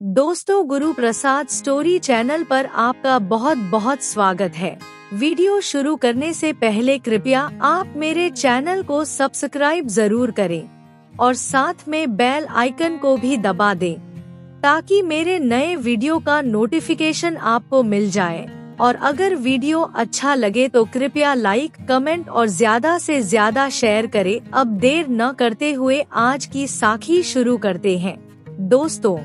दोस्तों, Guru Prasad story channel पर आपका बहुत बहुत स्वागत है। वीडियो शुरू करने से पहले कृपया आप मेरे चैनल को सब्सक्राइब जरूर करें और साथ में बेल आइकन को भी दबा दें ताकि मेरे नए वीडियो का नोटिफिकेशन आपको मिल जाए। और अगर वीडियो अच्छा लगे तो कृपया लाइक, कमेंट और ज्यादा से ज्यादा शेयर करें। अब देर न करते हुए आज की साखी शुरू करते हैं। दोस्तों,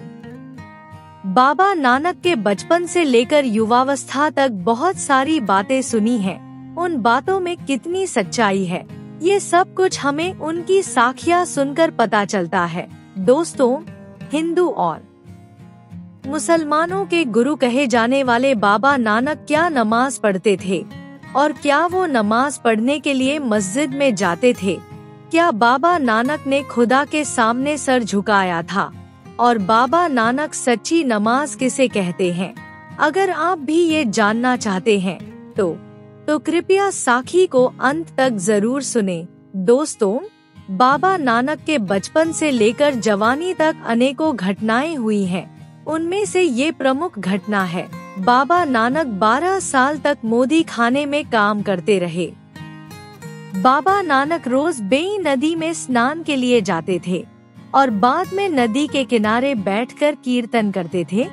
बाबा नानक के बचपन से लेकर युवावस्था तक बहुत सारी बातें सुनी हैं। उन बातों में कितनी सच्चाई है, ये सब कुछ हमें उनकी साखियाँ सुनकर पता चलता है। दोस्तों, हिंदू और मुसलमानों के गुरु कहे जाने वाले बाबा नानक क्या नमाज पढ़ते थे और क्या वो नमाज पढ़ने के लिए मस्जिद में जाते थे? क्या बाबा नानक ने खुदा के सामने सर झुकाया था? और बाबा नानक सच्ची नमाज किसे कहते हैं? अगर आप भी ये जानना चाहते हैं तो कृपया साखी को अंत तक जरूर सुने। दोस्तों, बाबा नानक के बचपन से लेकर जवानी तक अनेकों घटनाएं हुई हैं। उनमें से ये प्रमुख घटना है, बाबा नानक 12 साल तक मोदी खाने में काम करते रहे। बाबा नानक रोज बेई नदी में स्नान के लिए जाते थे और बाद में नदी के किनारे बैठकर कीर्तन करते थे।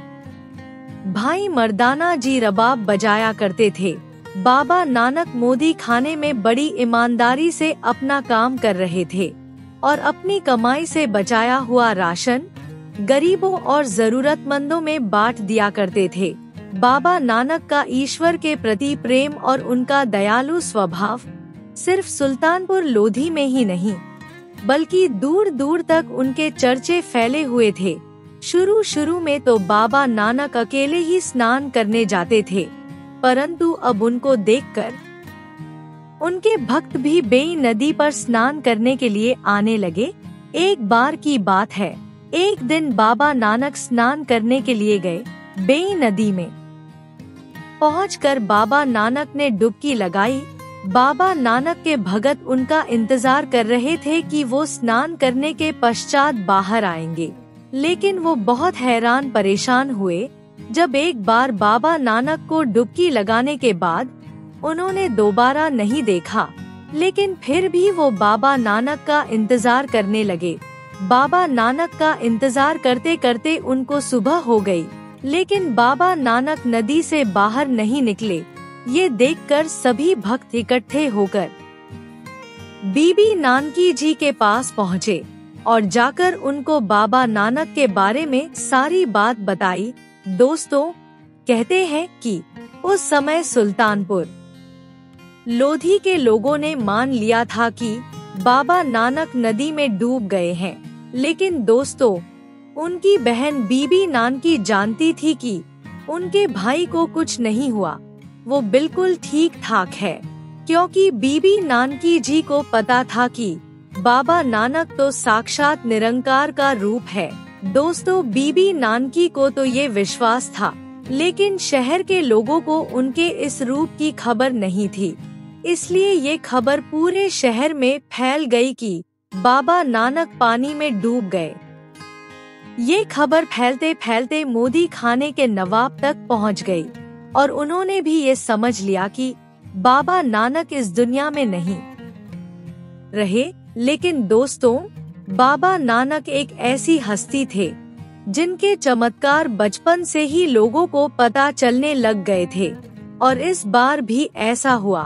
भाई मर्दाना जी रबाब बजाया करते थे। बाबा नानक मोदी खाने में बड़ी ईमानदारी से अपना काम कर रहे थे और अपनी कमाई से बचाया हुआ राशन गरीबों और जरूरतमंदों में बांट दिया करते थे। बाबा नानक का ईश्वर के प्रति प्रेम और उनका दयालु स्वभाव सिर्फ सुल्तानपुर लोधी में ही नहीं बल्कि दूर दूर तक उनके चर्चे फैले हुए थे। शुरू में तो बाबा नानक अकेले ही स्नान करने जाते थे, परंतु अब उनको देखकर उनके भक्त भी बेई नदी पर स्नान करने के लिए आने लगे। एक बार की बात है, एक दिन बाबा नानक स्नान करने के लिए गए। बेई नदी में पहुंचकर बाबा नानक ने डुबकी लगाई। बाबा नानक के भगत उनका इंतजार कर रहे थे कि वो स्नान करने के पश्चात बाहर आएंगे, लेकिन वो बहुत हैरान परेशान हुए जब एक बार बाबा नानक को डुबकी लगाने के बाद उन्होंने दोबारा नहीं देखा। लेकिन फिर भी वो बाबा नानक का इंतजार करने लगे। बाबा नानक का इंतजार करते करते उनको सुबह हो गई, लेकिन बाबा नानक नदी से बाहर नहीं निकले। ये देखकर सभी भक्त इकट्ठे होकर बीबी नानकी जी के पास पहुँचे और जाकर उनको बाबा नानक के बारे में सारी बात बताई। दोस्तों, कहते हैं कि उस समय सुल्तानपुर लोधी के लोगों ने मान लिया था कि बाबा नानक नदी में डूब गए हैं, लेकिन दोस्तों, उनकी बहन बीबी नानकी जानती थी कि उनके भाई को कुछ नहीं हुआ, वो बिल्कुल ठीक ठाक है, क्योंकि बीबी नानकी जी को पता था कि बाबा नानक तो साक्षात निरंकार का रूप है। दोस्तों, बीबी नानकी को तो ये विश्वास था, लेकिन शहर के लोगों को उनके इस रूप की खबर नहीं थी। इसलिए ये खबर पूरे शहर में फैल गई कि बाबा नानक पानी में डूब गए। ये खबर फैलते फैलते मोदी खाने के नवाब तक पहुंच गई और उन्होंने भी ये समझ लिया कि बाबा नानक इस दुनिया में नहीं रहे। लेकिन दोस्तों, बाबा नानक एक ऐसी हस्ती थे जिनके चमत्कार बचपन से ही लोगों को पता चलने लग गए थे, और इस बार भी ऐसा हुआ।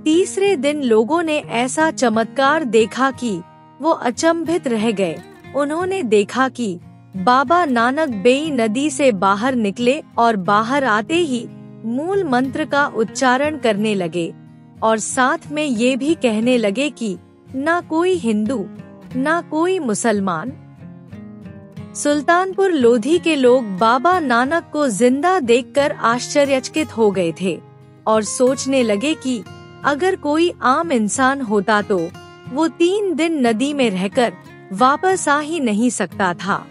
तीसरे दिन लोगों ने ऐसा चमत्कार देखा कि वो अचंभित रह गए। उन्होंने देखा कि बाबा नानक बेई नदी से बाहर निकले और बाहर आते ही मूल मंत्र का उच्चारण करने लगे और साथ में ये भी कहने लगे कि ना कोई हिंदू ना कोई मुसलमान। सुल्तानपुर लोधी के लोग बाबा नानक को जिंदा देखकर आश्चर्यचकित हो गए थे और सोचने लगे कि अगर कोई आम इंसान होता तो वो 3 दिन नदी में रहकर वापस आ ही नहीं सकता था,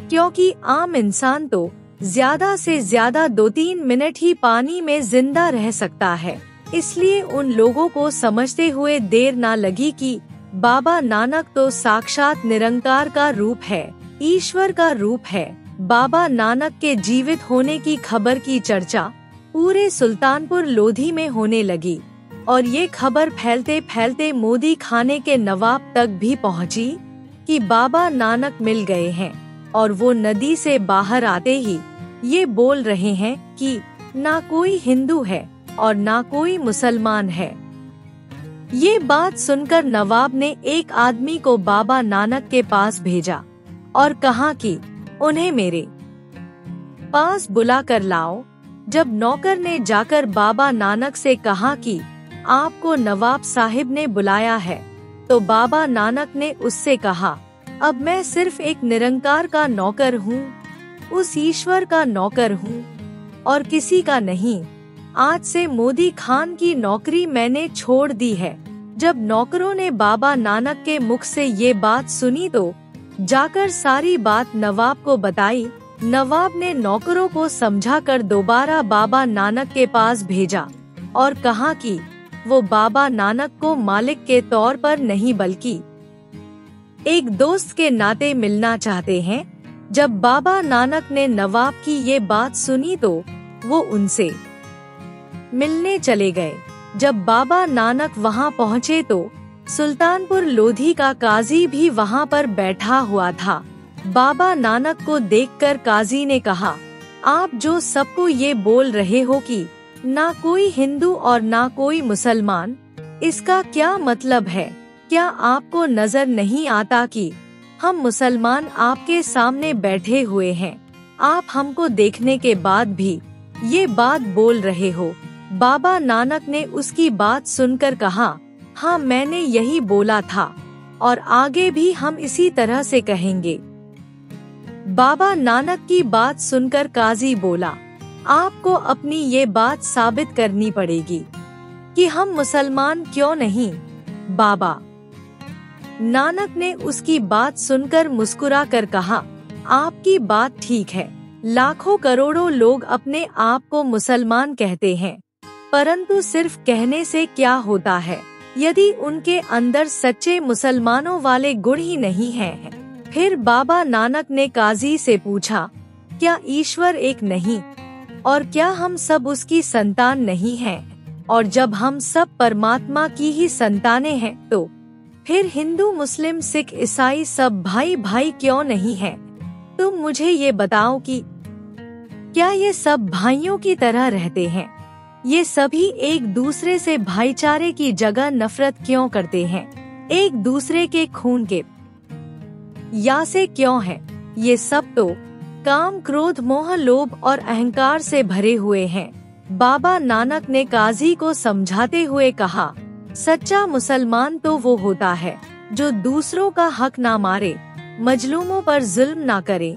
क्योंकि आम इंसान तो ज्यादा से ज्यादा 2-3 मिनट ही पानी में जिंदा रह सकता है। इसलिए उन लोगों को समझते हुए देर ना लगी कि बाबा नानक तो साक्षात निरंकार का रूप है, ईश्वर का रूप है। बाबा नानक के जीवित होने की खबर की चर्चा पूरे सुल्तानपुर लोधी में होने लगी और ये खबर फैलते फैलते मोदी खाने के नवाब तक भी पहुंची कि बाबा नानक मिल गए हैं। और वो नदी से बाहर आते ही ये बोल रहे हैं कि ना कोई हिंदू है और ना कोई मुसलमान है। ये बात सुनकर नवाब ने एक आदमी को बाबा नानक के पास भेजा और कहा कि उन्हें मेरे पास बुला कर लाओ। जब नौकर ने जाकर बाबा नानक से कहा कि आपको नवाब साहिब ने बुलाया है, तो बाबा नानक ने उससे कहा, अब मैं सिर्फ एक निरंकार का नौकर हूँ, उस ईश्वर का नौकर हूँ और किसी का नहीं। आज से मोदी खान की नौकरी मैंने छोड़ दी है। जब नौकरों ने बाबा नानक के मुख से ये बात सुनी तो जाकर सारी बात नवाब को बताई। नवाब ने नौकरों को समझाकर दोबारा बाबा नानक के पास भेजा और कहा कि वो बाबा नानक को मालिक के तौर पर नहीं बल्कि एक दोस्त के नाते मिलना चाहते हैं। जब बाबा नानक ने नवाब की ये बात सुनी तो वो उनसे मिलने चले गए। जब बाबा नानक वहाँ पहुँचे तो सुल्तानपुर लोधी का काजी भी वहाँ पर बैठा हुआ था। बाबा नानक को देखकर काजी ने कहा, आप जो सबको ये बोल रहे हो कि ना कोई हिंदू और ना कोई मुसलमान, इसका क्या मतलब है? क्या आपको नजर नहीं आता कि हम मुसलमान आपके सामने बैठे हुए हैं? आप हमको देखने के बाद भी ये बात बोल रहे हो। बाबा नानक ने उसकी बात सुनकर कहा, हाँ मैंने यही बोला था और आगे भी हम इसी तरह से कहेंगे। बाबा नानक की बात सुनकर काजी बोला, आपको अपनी ये बात साबित करनी पड़ेगी कि हम मुसलमान क्यों नहीं। बाबा नानक ने उसकी बात सुनकर मुस्कुरा कर कहा, आपकी बात ठीक है। लाखों करोड़ों लोग अपने आप को मुसलमान कहते हैं, परंतु सिर्फ कहने से क्या होता है यदि उनके अंदर सच्चे मुसलमानों वाले गुण ही नहीं हैं। फिर बाबा नानक ने काजी से पूछा, क्या ईश्वर एक नहीं और क्या हम सब उसकी संतान नहीं हैं? और जब हम सब परमात्मा की ही संतानें हैं तो फिर हिंदू मुस्लिम सिख ईसाई सब भाई भाई क्यों नहीं हैं? तुम मुझे ये बताओ कि क्या ये सब भाइयों की तरह रहते हैं? ये सभी एक दूसरे से भाईचारे की जगह नफरत क्यों करते हैं? एक दूसरे के खून के यासे क्यों हैं? ये सब तो काम क्रोध मोह लोभ और अहंकार से भरे हुए हैं। बाबा नानक ने काजी को समझाते हुए कहा, सच्चा मुसलमान तो वो होता है जो दूसरों का हक ना मारे, मजलूमों पर जुल्म ना करे,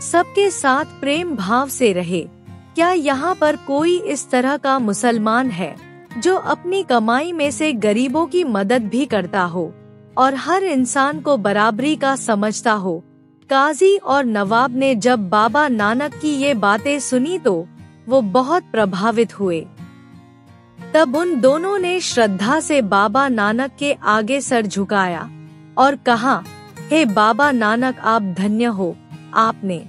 सबके साथ प्रेम भाव से रहे। क्या यहाँ पर कोई इस तरह का मुसलमान है जो अपनी कमाई में से गरीबों की मदद भी करता हो और हर इंसान को बराबरी का समझता हो? काजी और नवाब ने जब बाबा नानक की ये बातें सुनी तो वो बहुत प्रभावित हुए। तब उन दोनों ने श्रद्धा से बाबा नानक के आगे सर झुकाया और कहा, हे बाबा नानक, आप धन्य हो। आपने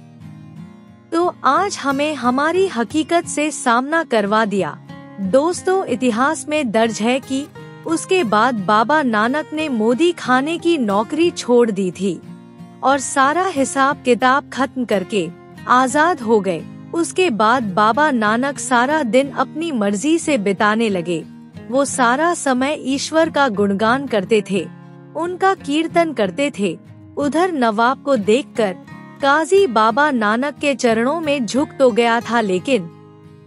तो आज हमें हमारी हकीकत से सामना करवा दिया। दोस्तों, इतिहास में दर्ज है कि उसके बाद बाबा नानक ने मोदी खाने की नौकरी छोड़ दी थी और सारा हिसाब किताब खत्म करके आजाद हो गए। उसके बाद बाबा नानक सारा दिन अपनी मर्जी से बिताने लगे। वो सारा समय ईश्वर का गुणगान करते थे, उनका कीर्तन करते थे। उधर नवाब को देखकर काजी बाबा नानक के चरणों में झुक तो गया था, लेकिन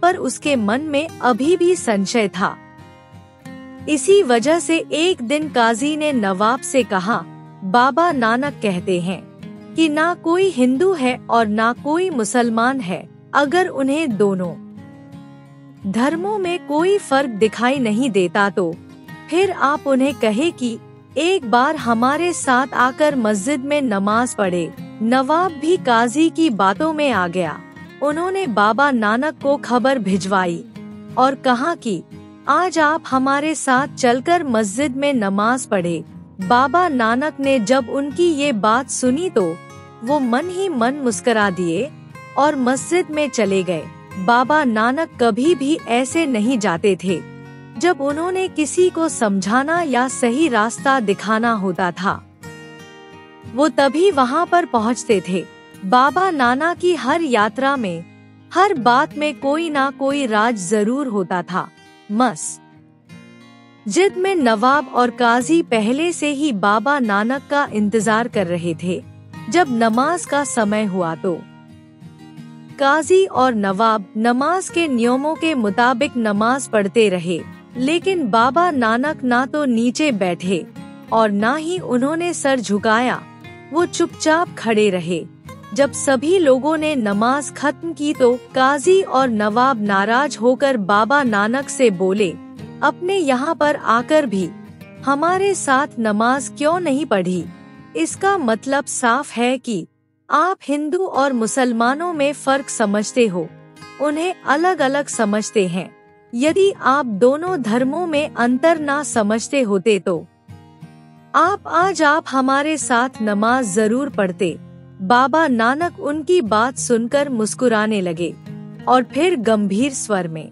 पर उसके मन में अभी भी संशय था। इसी वजह से एक दिन काजी ने नवाब से कहा, बाबा नानक कहते हैं कि ना कोई हिंदू है और ना कोई मुसलमान है। अगर उन्हें दोनों धर्मों में कोई फर्क दिखाई नहीं देता तो फिर आप उन्हें कहे कि एक बार हमारे साथ आकर मस्जिद में नमाज पढ़े। नवाब भी काजी की बातों में आ गया। उन्होंने बाबा नानक को खबर भिजवाई और कहा कि आज आप हमारे साथ चलकर मस्जिद में नमाज पढ़े। बाबा नानक ने जब उनकी ये बात सुनी तो वो मन ही मन मुस्करा दिए और मस्जिद में चले गए। बाबा नानक कभी भी ऐसे नहीं जाते थे। जब उन्होंने किसी को समझाना या सही रास्ता दिखाना होता था, वो तभी वहाँ पर पहुँचते थे। बाबा नानक की हर यात्रा में, हर बात में कोई ना कोई राज जरूर होता था। मस्जिद में नवाब और काजी पहले से ही बाबा नानक का इंतजार कर रहे थे। जब नमाज का समय हुआ तो काजी और नवाब नमाज के नियमों के मुताबिक नमाज पढ़ते रहे, लेकिन बाबा नानक ना तो नीचे बैठे और ना ही उन्होंने सर झुकाया। वो चुपचाप खड़े रहे। जब सभी लोगों ने नमाज खत्म की तो काजी और नवाब नाराज होकर बाबा नानक से बोले, अपने यहाँ पर आकर भी हमारे साथ नमाज क्यों नहीं पढ़ी? इसका मतलब साफ है कि आप हिंदू और मुसलमानों में फर्क समझते हो, उन्हें अलग अलग समझते हैं। यदि आप दोनों धर्मों में अंतर ना समझते होते तो आज आप हमारे साथ नमाज जरूर पढ़ते। बाबा नानक उनकी बात सुनकर मुस्कुराने लगे और फिर गंभीर स्वर में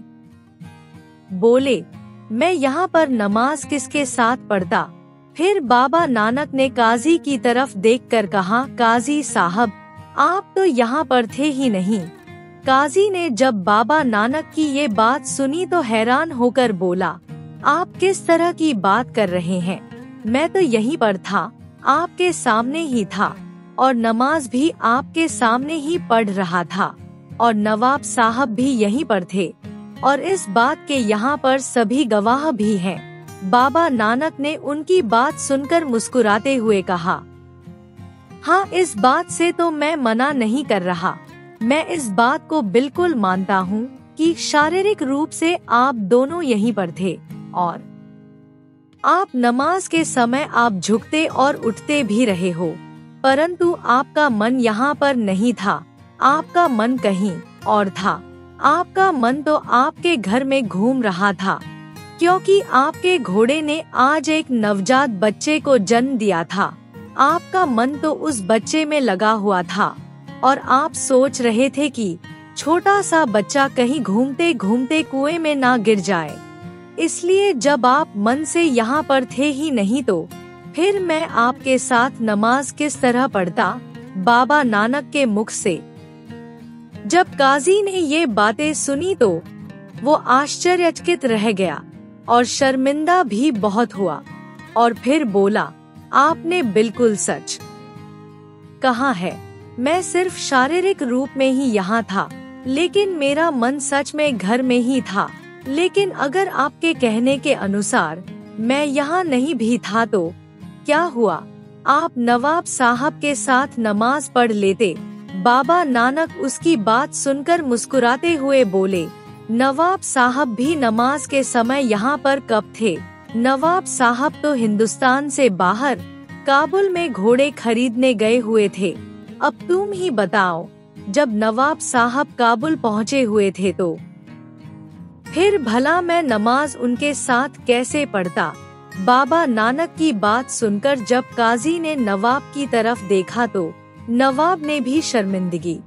बोले, मैं यहाँ पर नमाज किसके साथ पढ़ता? फिर बाबा नानक ने काजी की तरफ देखकर कहा, काजी साहब, आप तो यहाँ पर थे ही नहीं। काजी ने जब बाबा नानक की ये बात सुनी तो हैरान होकर बोला, आप किस तरह की बात कर रहे हैं? मैं तो यहीं पर था, आपके सामने ही था और नमाज भी आपके सामने ही पढ़ रहा था और नवाब साहब भी यहीं पर थे और इस बात के यहाँ पर सभी गवाह भी हैं। बाबा नानक ने उनकी बात सुनकर मुस्कुराते हुए कहा, हाँ, इस बात से तो मैं मना नहीं कर रहा। मैं इस बात को बिल्कुल मानता हूँ कि शारीरिक रूप से आप दोनों यहीं पर थे और आप नमाज के समय आप झुकते और उठते भी रहे हो, परंतु आपका मन यहाँ पर नहीं था। आपका मन कहीं और था। आपका मन तो आपके घर में घूम रहा था, क्योंकि आपके घोड़े ने आज एक नवजात बच्चे को जन्म दिया था। आपका मन तो उस बच्चे में लगा हुआ था और आप सोच रहे थे कि छोटा सा बच्चा कहीं घूमते घूमते कुएं में ना गिर जाए। इसलिए जब आप मन से यहाँ पर थे ही नहीं तो फिर मैं आपके साथ नमाज किस तरह पढ़ता? बाबा नानक के मुख से जब काजी ने ये बातें सुनी तो वो आश्चर्यचकित रह गया और शर्मिंदा भी बहुत हुआ और फिर बोला, आपने बिल्कुल सच कहा है। मैं सिर्फ शारीरिक रूप में ही यहाँ था, लेकिन मेरा मन सच में घर में ही था। लेकिन अगर आपके कहने के अनुसार मैं यहाँ नहीं भी था तो क्या हुआ? आप नवाब साहब के साथ नमाज पढ़ लेते। बाबा नानक उसकी बात सुनकर मुस्कुराते हुए बोले, नवाब साहब भी नमाज के समय यहाँ पर कब थे? नवाब साहब तो हिंदुस्तान से बाहर काबुल में घोड़े खरीदने गए हुए थे। अब तुम ही बताओ, जब नवाब साहब काबुल पहुँचे हुए थे तो फिर भला मैं नमाज उनके साथ कैसे पढ़ता? बाबा नानक की बात सुनकर जब काजी ने नवाब की तरफ देखा तो नवाब ने भी शर्मिंदगी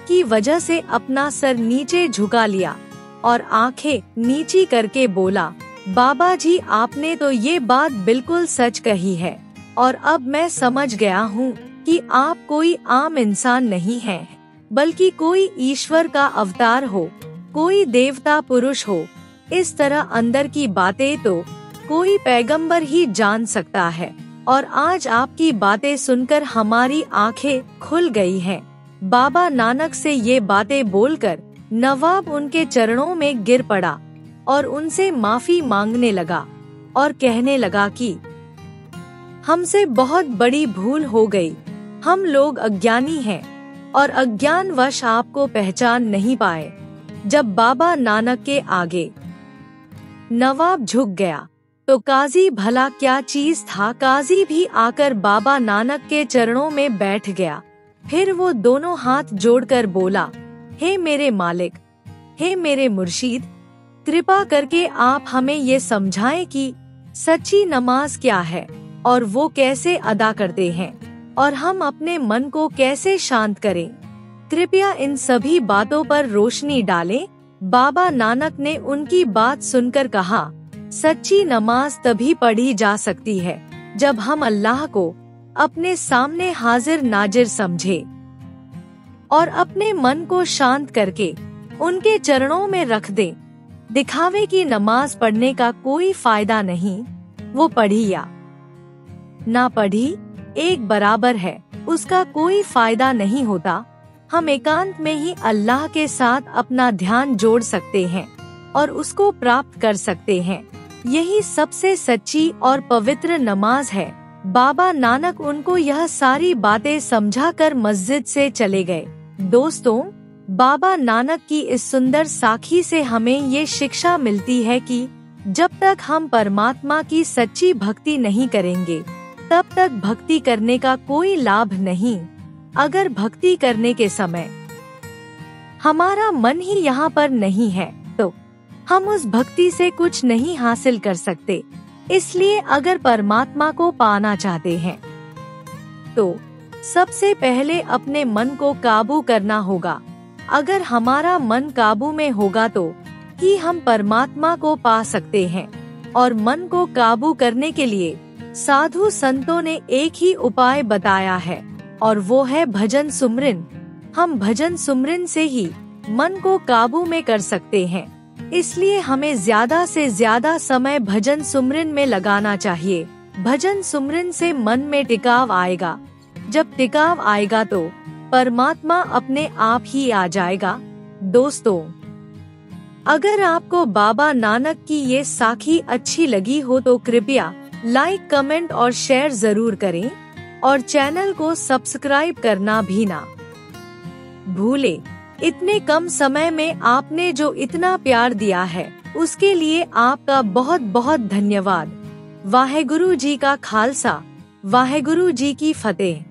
की वजह से अपना सर नीचे झुका लिया और आंखें नीची करके बोला, बाबा जी, आपने तो ये बात बिल्कुल सच कही है और अब मैं समझ गया हूँ कि आप कोई आम इंसान नहीं हैं, बल्कि कोई ईश्वर का अवतार हो, कोई देवता पुरुष हो। इस तरह अंदर की बातें तो कोई पैगंबर ही जान सकता है और आज आपकी बातें सुनकर हमारी आंखें खुल गई हैं। बाबा नानक से ये बातें बोलकर नवाब उनके चरणों में गिर पड़ा और उनसे माफी मांगने लगा और कहने लगा कि हमसे बहुत बड़ी भूल हो गई। हम लोग अज्ञानी हैं और अज्ञानवश आपको पहचान नहीं पाए। जब बाबा नानक के आगे नवाब झुक गया तो काजी भला क्या चीज था? काजी भी आकर बाबा नानक के चरणों में बैठ गया। फिर वो दोनों हाथ जोड़कर बोला, हे मेरे मालिक, हे मेरे मुर्शीद, कृपा करके आप हमें ये समझाएं कि सच्ची नमाज क्या है और वो कैसे अदा करते हैं और हम अपने मन को कैसे शांत करें। कृपया इन सभी बातों पर रोशनी डालें। बाबा नानक ने उनकी बात सुनकर कहा, सच्ची नमाज तभी पढ़ी जा सकती है जब हम अल्लाह को अपने सामने हाजिर नाजिर समझे और अपने मन को शांत करके उनके चरणों में रख दें। दिखावे की नमाज पढ़ने का कोई फायदा नहीं, वो पढ़ी या ना पढ़ी एक बराबर है, उसका कोई फायदा नहीं होता। हम एकांत में ही अल्लाह के साथ अपना ध्यान जोड़ सकते हैं और उसको प्राप्त कर सकते हैं। यही सबसे सच्ची और पवित्र नमाज है। बाबा नानक उनको यह सारी बातें समझाकर मस्जिद से चले गए। दोस्तों, बाबा नानक की इस सुंदर साखी से हमें ये शिक्षा मिलती है कि जब तक हम परमात्मा की सच्ची भक्ति नहीं करेंगे, तब तक भक्ति करने का कोई लाभ नहीं। अगर भक्ति करने के समय हमारा मन ही यहाँ पर नहीं है, तो हम उस भक्ति से कुछ नहीं हासिल कर सकते। इसलिए अगर परमात्मा को पाना चाहते हैं, तो सबसे पहले अपने मन को काबू करना होगा। अगर हमारा मन काबू में होगा तो ही हम परमात्मा को पा सकते हैं। और मन को काबू करने के लिए साधु संतों ने एक ही उपाय बताया है, और वो है भजन सुमरन। हम भजन सुमरन से ही मन को काबू में कर सकते हैं। इसलिए हमें ज्यादा से ज्यादा समय भजन सुमरन में लगाना चाहिए। भजन सुमरन से मन में टिकाव आएगा। जब टिकाव आएगा तो परमात्मा अपने आप ही आ जाएगा। दोस्तों, अगर आपको बाबा नानक की ये साखी अच्छी लगी हो तो कृपया लाइक, कमेंट और शेयर जरूर करें और चैनल को सब्सक्राइब करना भी ना भूलें। इतने कम समय में आपने जो इतना प्यार दिया है, उसके लिए आपका बहुत बहुत धन्यवाद। वाहेगुरु जी का खालसा, वाहेगुरु जी की फतेह।